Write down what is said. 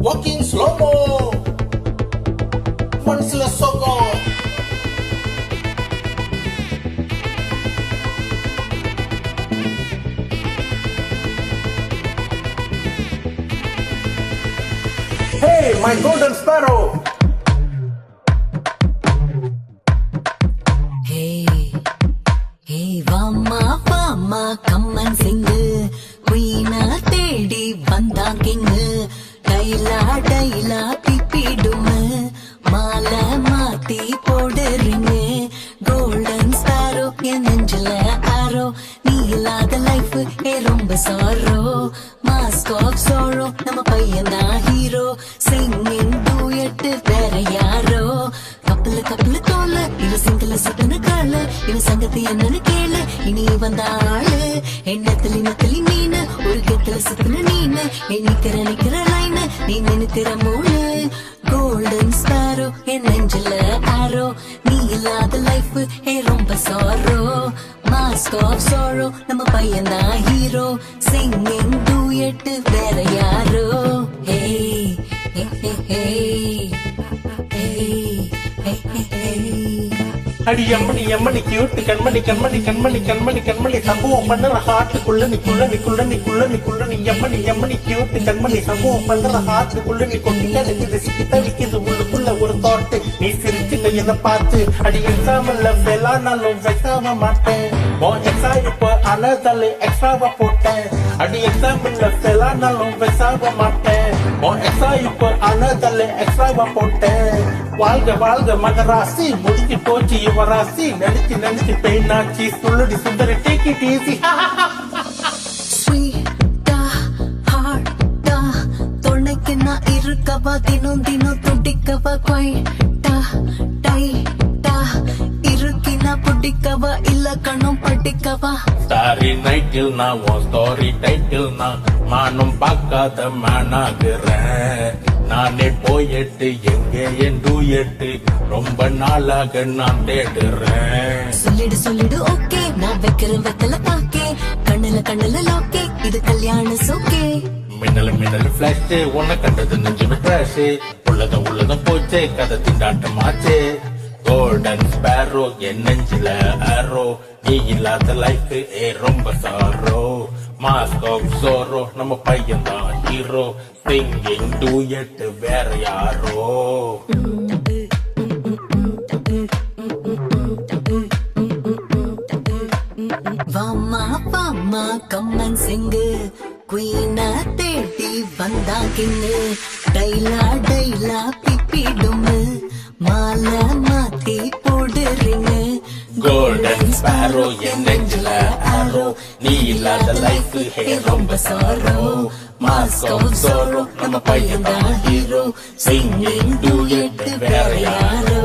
Walking slow-mo, மனசுல சோகம். Hey, my golden sparrow. Hey, vama, come and sing. Queen தேடி வந்தா king. டைலா பிப்பிடும மாலை மாத்தி போடுறீங்க. கோல்டன் ஸ்பாரோ என் நெஞ்சில ஆரோ. நீ இல்லாத லைஃப் ரொம்ப சாரோ. மாஸ்க் ஆஃப் சாரோ நம்ம பையன் தான் ஹீரோ. சிங்கிங் டூயட் வேற யாரோ. கப்பல் தோல இவ சிங்கில சுட்டுன கால. இவ சங்கத்தி என்னன்னு கேளு. இனி வந்த ஆளு எண்ணத்துல மீனு. ஒரு கெத்துல சுத்துன நீனு. நிக்கிற லைனு நீ நினைக்கிற மூணு. கோல்டன் ஸ்பாரோ என் நெஞ்சில ஆரோ. நீ இல்லாத லைஃப் ரொம்ப சாரோ. மாஸ்க் ஆஃப் சாரோ நம்ம பையன் தான் ஹீரோ. சிங்கிங் டூயட் வேற யாரோ. ஹே ஹே ஹே அடி எம்மணி கியூட் கண்மணி சம்பவம் பண்ற ஹார்ட்டுக்குள்ள நீ எம்மணி கியூட் கண்மணி சம்பவம் பண்ற ஹார்ட்டுக்குள்ள நீ கொண்டு சிக்கி தவிக்குது உள்ளுக்குள்ள ஒரு தாட்டு. நீ சிரிச்சுட்ட என்ன பார்த்து அடி எக்ஸாம்ல ஃபெயில் ஆனாலும் வைக்காம மாட்டேன். எக்ஸா இப்ப அனதலை எக்ஸ்ட்ராவா போட்டேன். அடி எக்ஸாம்ல ஃபெயில் ஆனாலும் வைக்காம மாட்டேன். எக்ஸா இப்ப அனதலை எக்ஸ்ட்ராவா போட்டேன். வாழ்க மகராசி முடிச்சு போச்சு யுவராசி. நினைச்சு பெயினாச்சி சுள்ளடி சுந்தரி டேக் இட் ஈஸி. ஸ்வீட்டா ஹார்ட்டா துணைக்கு நான் இருக்கவா. தினம் துடிக்கவா. குவைட்டா டைட்டா இருக்கினா பிடிக்கவா. இல்ல கண்ணும் படிக்கவா. ஸ்டாரி நைட்டில் நான் உன் ஸ்டோரி டைட்டில் நான் மானும் பார்க்காத மானாகிறேன். நானே போயிட்டு எங்கே என் டூயட்டு ரொம்ப நாளாக நான் தேடுறேன். சொல்லிடு ஓகே. நான் வைக்கிறேன் வெத்தல பாக்கே. கண்ணுல லாக்கே. இது கல்யாண சோக்கே. மின்னல் பிளாஷ் உன்னை கண்டது நெஞ்சு விட்டாஷ். உள்ளதும் போச்சே கதை திண்டாட்டமாச்சே. கோல்டன் ஸ்பாரோ என் நெஞ்சில ஆரோ. நீ இல்லாத லைஃப் ரொம்ப சாரோ. மாஸ்க் ஆஃப் சாரோ நம்ம பையன் தான் ஹீரோ. சிங்கிங் டூயட் வேற யாரோ. வாமா கம்மன் சிங்கு. குயின தேடி வந்தா கிங்கு. டைலா பிப்பிடுமு மாலை மாத்தி போடுறீங்க. கோல்டன் ஸ்பாரோ என் நெஞ்சில ஆரோ. நீ இல்லாத லைஃப் ரொம்ப சாரோ. மாஸ்க் ஆஃப் சாரோ நம்ம பையன் தான் ஹீரோ. சிங்கிங் டூயட் வேற யாரோ.